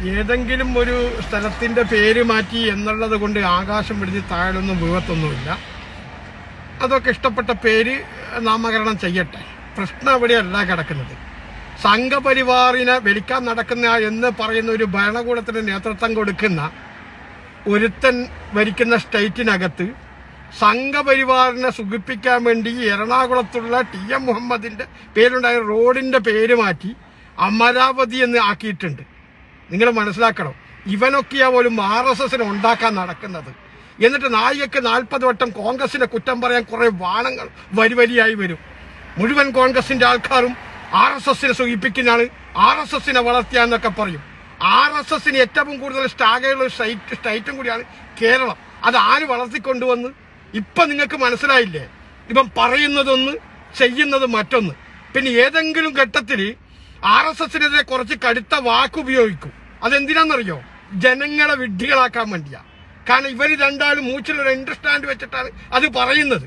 ഏതെങ്കിലും ഒരു സ്ഥലത്തിന്റെ പേര് മാറ്റി എന്നുള്ളത് കൊണ്ട് ആകാശം പിടിച്ച് താഴൊന്നും വീഴത്തൊന്നുമില്ല. അതൊക്കെ ഇഷ്ടപ്പെട്ട പേര് നാമകരണം ചെയ്യട്ടെ. പ്രശ്നം അവിടെയല്ല കിടക്കുന്നത്. സംഘപരിവാറിനെ വലിക്കാൻ നടക്കുന്ന എന്ന് പറയുന്ന ഒരു ഭരണകൂടത്തിന് നേതൃത്വം കൊടുക്കുന്ന ഒരുത്തൻ ഭരിക്കുന്ന സ്റ്റേറ്റിനകത്ത് സംഘപരിവാറിനെ സുഖിപ്പിക്കാൻ വേണ്ടി എറണാകുളത്തുള്ള TM മുഹമ്മദിന്റെ പേരുണ്ടായ റോഡിന്റെ പേര് മാറ്റി അമരാവതി എന്ന് ആക്കിയിട്ടുണ്ട്. നിങ്ങൾ മനസ്സിലാക്കണം, ഇവനൊക്കെയാ പോലും RSSനെ ഉണ്ടാക്കാൻ നടക്കുന്നത്. എന്നിട്ട് നായികക്ക് 40 വട്ടം കോൺഗ്രസിനെ കുറ്റം പറയാൻ കുറെ വാണങ്ങൾ വരിവരിയായി വരും. മുഴുവൻ കോൺഗ്രസിന്റെ ആൾക്കാരും RSSനെ സൂചിപ്പിക്കുന്നതാണ്, RSSനെ വളർത്തിയാന്നൊക്കെ പറയും. RSSന് ഏറ്റവും കൂടുതൽ സ്റ്റാഗയുള്ള സ്റ്റേറ്റും കൂടിയാണ് കേരളം. അത് ആര് വളർത്തിക്കൊണ്ടുവന്ന് ഇപ്പൊ നിങ്ങൾക്ക് മനസ്സിലായില്ലേ? ഇപ്പം പറയുന്നതൊന്ന്, ചെയ്യുന്നത് മറ്റൊന്ന്. പിന്നെ ഏതെങ്കിലും ഘട്ടത്തിൽ RSSനെതിരെ കുറച്ച് കടുത്ത വാക്കുപയോഗിക്കും. അതെന്തിനാണെന്നറിയോ? ജനങ്ങളെ വിഡ്ഢികളാക്കാൻ വേണ്ടിയാ. കാരണം ഇവര് രണ്ടാളും മൂച്ചിലൊരു അണ്ടർസ്റ്റാൻഡ് വെച്ചിട്ടാണ് അത് പറയുന്നത്.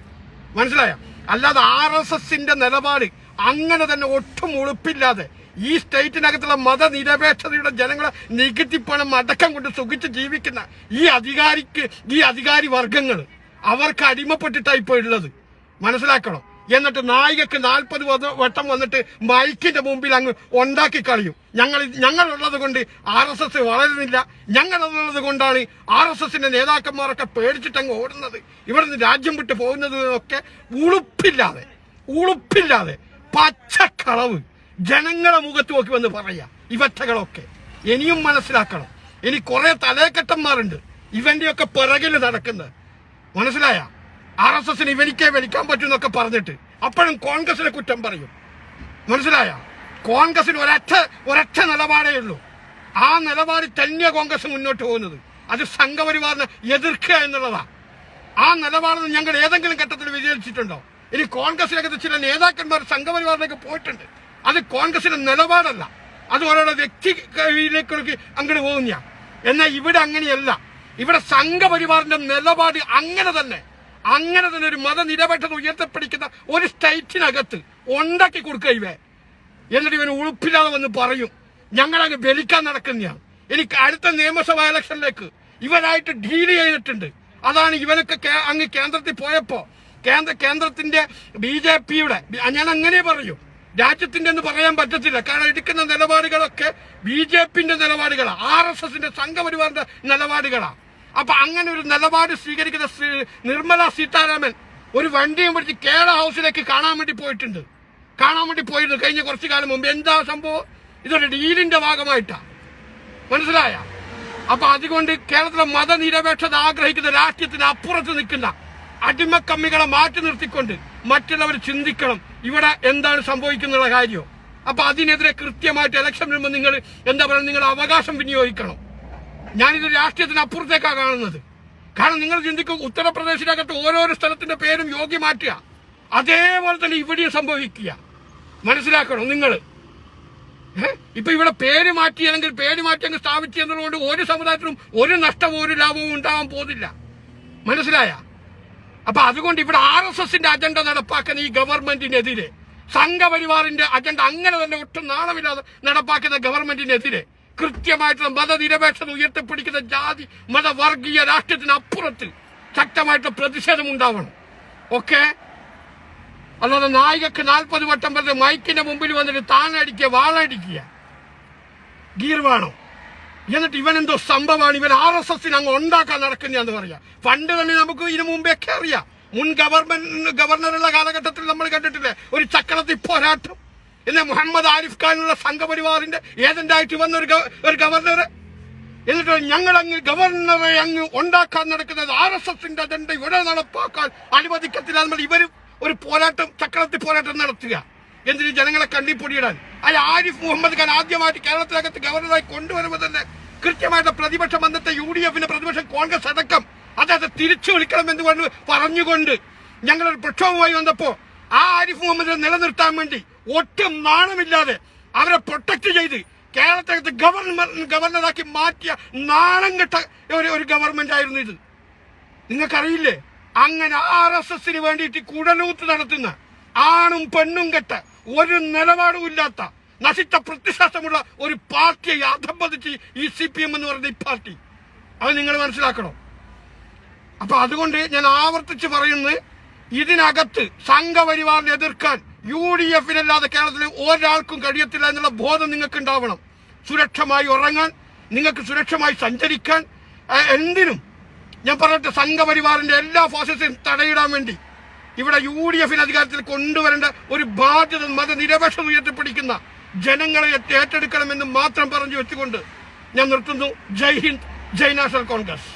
മനസ്സിലായോ? അല്ലാതെ RSSന്റെ നിലപാട് അങ്ങനെ തന്നെ ഒട്ടും ഉളുപ്പില്ലാതെ ഈ സ്റ്റേറ്റിനകത്തുള്ള മതനിരപേക്ഷതയുടെ ജനങ്ങളെ നികുതിപ്പണം അടക്കം കൊണ്ട് സുഖിച്ച് ജീവിക്കുന്ന ഈ അധികാരി വർഗങ്ങൾ അവർക്ക് അടിമപ്പെട്ടിട്ടാണ് ഇപ്പോൾ ഉള്ളത്. മനസ്സിലാക്കണം. എന്നിട്ട് നായികക്ക് 40 വട്ടം വന്നിട്ട് മൈക്കിന്റെ മുമ്പിൽ അങ്ങ് ഉണ്ടാക്കി കളയും. ഞങ്ങളുള്ളത് കൊണ്ട് RSS വളരുന്നില്ല, ഞങ്ങളുള്ളത് കൊണ്ടാണ് RSSന്റെ നേതാക്കന്മാരൊക്കെ പേടിച്ചിട്ടങ്ങ് ഓടുന്നത്, ഇവിടുന്ന് രാജ്യം വിട്ട് പോകുന്നതൊക്കെ ഉളുപ്പില്ലാതെ പച്ചക്കളവ് ജനങ്ങളെ മുഖത്ത് നോക്കി വന്ന് പറയാ. ഇവറ്റകളൊക്കെ ഇനിയും മനസ്സിലാക്കണം. ഇനി കുറെ തലേക്കെട്ടന്മാരുണ്ട് ഇവന്റെയൊക്കെ പിറകിൽ നടക്കുന്നത്. മനസ്സിലായ? RSSന് ഇവനിക്കേ വലിക്കാൻ പറ്റുമെന്നൊക്കെ പറഞ്ഞിട്ട് അപ്പോഴും കോൺഗ്രസിനെ കുറ്റം പറയും. മനസ്സിലായ? കോൺഗ്രസിന് ഒരൊറ്റ നിലപാടേ ഉള്ളൂ. ആ നിലപാട് തന്നെ കോൺഗ്രസ് മുന്നോട്ട് പോകുന്നത്. അത് സംഘപരിവാറിനെ എതിർക്കുക എന്നുള്ളതാ. ആ നിലപാടൊന്നും ഞങ്ങൾ ഏതെങ്കിലും ഘട്ടത്തിൽ വിജയിച്ചിട്ടുണ്ടോ? ഇനി കോൺഗ്രസിനകത്ത് ചില നേതാക്കന്മാർ സംഘപരിവാറിലേക്ക് പോയിട്ടുണ്ട്. അത് കോൺഗ്രസിന്റെ നിലപാടല്ല, അത് ഓരോരോ വ്യക്തിയിലേക്ക് അങ്ങോട്ട് പോകുന്ന. എന്നാൽ ഇവിടെ അങ്ങനെയല്ല. ഇവിടെ സംഘപരിവാറിന്റെ നിലപാട് അങ്ങനെ തന്നെ ഒരു മതനിരപേക്ഷത ഉയർത്തിപ്പിടിക്കുന്ന ഒരു സ്റ്റേറ്റിനകത്ത് ഉണ്ടാക്കി കൊടുക്കുക ഇവ. എന്നിട്ട് ഇവന് ഉളുപ്പില്ലാതെ വന്ന് പറയും ഞങ്ങളങ്ങ് ബലിക്കാൻ നടക്കുന്നതാണ്. എനിക്ക് അടുത്ത നിയമസഭാ ഇലക്ഷനിലേക്ക് ഇവരായിട്ട് ഡീൽ ചെയ്തിട്ടുണ്ട്. അതാണ് ഇവനൊക്കെ അങ്ങ് കേന്ദ്രത്തിൽ പോയപ്പോ കേന്ദ്രത്തിന്റെ BJPയുടെ, ഞാൻ അങ്ങനെ പറയും, രാജ്യത്തിന്റെ എന്ന് പറയാൻ പറ്റത്തില്ല. കാരണം എടുക്കുന്ന നിലപാടുകളൊക്കെ BJPന്റെ നിലപാടുകളാണ്, RSSന്റെ സംഘപരിവാറിന്റെ നിലപാടുകളാണ്. അപ്പൊ അങ്ങനെ ഒരു നിലപാട് സ്വീകരിക്കുന്ന നിർമ്മല സീതാരാമൻ ഒരു വണ്ടിയും പിടിച്ച് കേരള ഹൗസിലേക്ക് കാണാൻ വേണ്ടി പോയിട്ടുണ്ട് കഴിഞ്ഞ കുറച്ചു കാലം മുമ്പ്. എന്താ സംഭവം? ഇതൊരു ഡീലിന്റെ ഭാഗമായിട്ടാ. മനസ്സിലായ? അപ്പൊ അതുകൊണ്ട് കേരളത്തിലെ മതനിരപേക്ഷത ആഗ്രഹിക്കുന്ന രാഷ്ട്രീയത്തിന് അപ്പുറത്ത് നിൽക്കുന്ന അടിമക്കമ്മികളെ മാറ്റി നിർത്തിക്കൊണ്ട് മറ്റുള്ളവർ ചിന്തിക്കണം ഇവിടെ എന്താണ് സംഭവിക്കുന്ന കാര്യം. അപ്പൊ അതിനെതിരെ കൃത്യമായിട്ട് ഇലക്ഷൻ വരുമ്പോൾ നിങ്ങൾ നിങ്ങൾ അവകാശം വിനിയോഗിക്കണം. ഞാനിത് രാഷ്ട്രീയത്തിന് അപ്പുറത്തേക്കാണ് കാണുന്നത്. കാരണം നിങ്ങൾ ചിന്തിക്കും, ഉത്തർപ്രദേശിനകത്ത് ഓരോരോ സ്ഥലത്തിന്റെ പേരും യോഗി മാറ്റുക, അതേപോലെ തന്നെ ഇവിടെയും സംഭവിക്കുക. മനസ്സിലാക്കണം നിങ്ങൾ. ഇപ്പൊ ഇവിടെ പേര് മാറ്റി അങ്ങ് സ്ഥാപിച്ചു എന്നതുകൊണ്ട് ഒരു സമുദായത്തിനും ഒരു നഷ്ടവും ഒരു ലാഭവും ഉണ്ടാവാൻ പോകുന്നില്ല. മനസ്സിലായ? അപ്പൊ അതുകൊണ്ട് ഇവിടെ RSSന്റെ അജണ്ട നടപ്പാക്കുന്ന ഈ ഗവൺമെന്റിനെതിരെ, സംഘപരിവാറിന്റെ അജണ്ട അങ്ങനെ തന്നെ ഒട്ടും നാണമില്ലാതെ നടപ്പാക്കുന്ന ഗവൺമെന്റിനെതിരെ കൃത്യമായിട്ടുള്ള മതനിരപേക്ഷത ഉയർത്തിപ്പിടിക്കുന്ന ജാതി മതവർഗീയ രാഷ്ട്രീയത്തിന് അപ്പുറത്ത് ശക്തമായിട്ടുള്ള പ്രതിഷേധം ഉണ്ടാവണം. ഓക്കെ? അല്ലാതെ നായികക്ക് 40 വട്ടം പറഞ്ഞ് മൈക്കിന്റെ മുമ്പിൽ വന്നിട്ട് താനടിക്കുക, വാളടിക്കുക, ഗീർ വേണോ? എന്നിട്ട് ഇവനെന്തോ സംഭവമാണ്, ഇവൻ RSSന് അങ്ങ് ഉണ്ടാക്കാൻ നടക്കുന്നതെന്ന് പറയാം. പണ്ട് തന്നെ നമുക്ക് ഇതിനു മുമ്പേയൊക്കെ അറിയാം. മുൻ ഗവർണറുള്ള കാലഘട്ടത്തിൽ നമ്മൾ കണ്ടിട്ടില്ലേ ഒരു ചക്രത്തി പോരാട്ടം. എന്നാൽ മുഹമ്മദ് ആരിഫ് ഖാനുള്ള സംഘപരിവാറിന്റെ ഏജന്റായിട്ട് വന്ന ഒരു ഗവർണർ. എന്നിട്ട് ഞങ്ങൾ ഗവർണറെ ഉണ്ടാക്കാൻ നടക്കുന്നത് RSSന്റെ അജണ്ട ഇവിടെ നടപ്പാക്കാൻ അനുവദിക്കത്തില്ല. ഇവർ ഒരു പോരാട്ടം, ചക്രത്തി പോരാട്ടം നടത്തുക. എന്തിന്? ജനങ്ങളെ കണ്ണിപ്പൊടിയിടാൻ. ആരിഫ് മുഹമ്മദ് ഖാൻ ആദ്യമായിട്ട് കേരളത്തിനകത്ത് ഗവർണറായി കൊണ്ടുവരുമ്പോൾ തന്നെ കൃത്യമായിട്ട് പ്രതിപക്ഷം വന്നത്തെ UDFന്റെ പ്രതിപക്ഷം കോൺഗ്രസ് അടക്കം അദ്ദേഹത്തെ തിരിച്ചു വിളിക്കണമെന്ന് പറഞ്ഞുകൊണ്ട് ഞങ്ങളൊരു പ്രക്ഷോഭമായി വന്നപ്പോ ആരിഫ് മുഹമ്മദിനെ നിലനിർത്താൻ വേണ്ടി ഒട്ടും നാണമില്ലാതെ അവരെ പ്രൊട്ടക്ട് ചെയ്ത് കേരളത്തിനകത്ത് ഗവർണറാക്കി മാറ്റിയ നാണം കെട്ട ഒരു ഗവൺമെന്റ് ആയിരുന്നു ഇത്. നിങ്ങൾക്കറിയില്ലേ? അങ്ങനെ RSSന് വേണ്ടിയിട്ട് കുടലൂത്ത് നടത്തുന്ന ആണും പെണ്ണും കെട്ട ഒരു നിലപാടും ഇല്ലാത്ത നശിച്ച പ്രത്യശാസ്ത്രമുള്ള ഒരു പാർട്ടിയെ അധംപതിച്ച് ഈ CPM എന്ന് പറയുന്ന ഈ പാർട്ടി, അത് നിങ്ങൾ മനസ്സിലാക്കണം. അപ്പൊ അതുകൊണ്ട് ഞാൻ ആവർത്തിച്ച് പറയുന്നത്, ഇതിനകത്ത് സംഘപരിവാറിനെ എതിർക്കാൻ UDF-നല്ലാതെ കേരളത്തിൽ ഒരാൾക്കും കഴിയത്തില്ല എന്നുള്ള ബോധം നിങ്ങൾക്ക് ഉണ്ടാവണം. സുരക്ഷമായി ഉറങ്ങാൻ, നിങ്ങൾക്ക് സുരക്ഷമായി സഞ്ചരിക്കാൻ, എന്തിനും ഞാൻ പറയട്ടെ, സംഘപരിവാറിന്റെ എല്ലാ ഫാസിസവും തടയിടാൻ വേണ്ടി ഇവിടെ UDF-നെ അധികാരത്തിൽ കൊണ്ടുവരേണ്ട ഒരു ബാധ്യത മതനിരപേക്ഷത ഉയർത്തിപ്പിടിക്കുന്ന ജനങ്ങളെ ഏറ്റെടുക്കണമെന്ന് മാത്രം പറഞ്ഞു വെച്ചുകൊണ്ട് ഞാൻ നിർത്തുന്നു. ജയ് ഹിന്ദ്, ജയ് നാഷണൽ കോൺഗ്രസ്.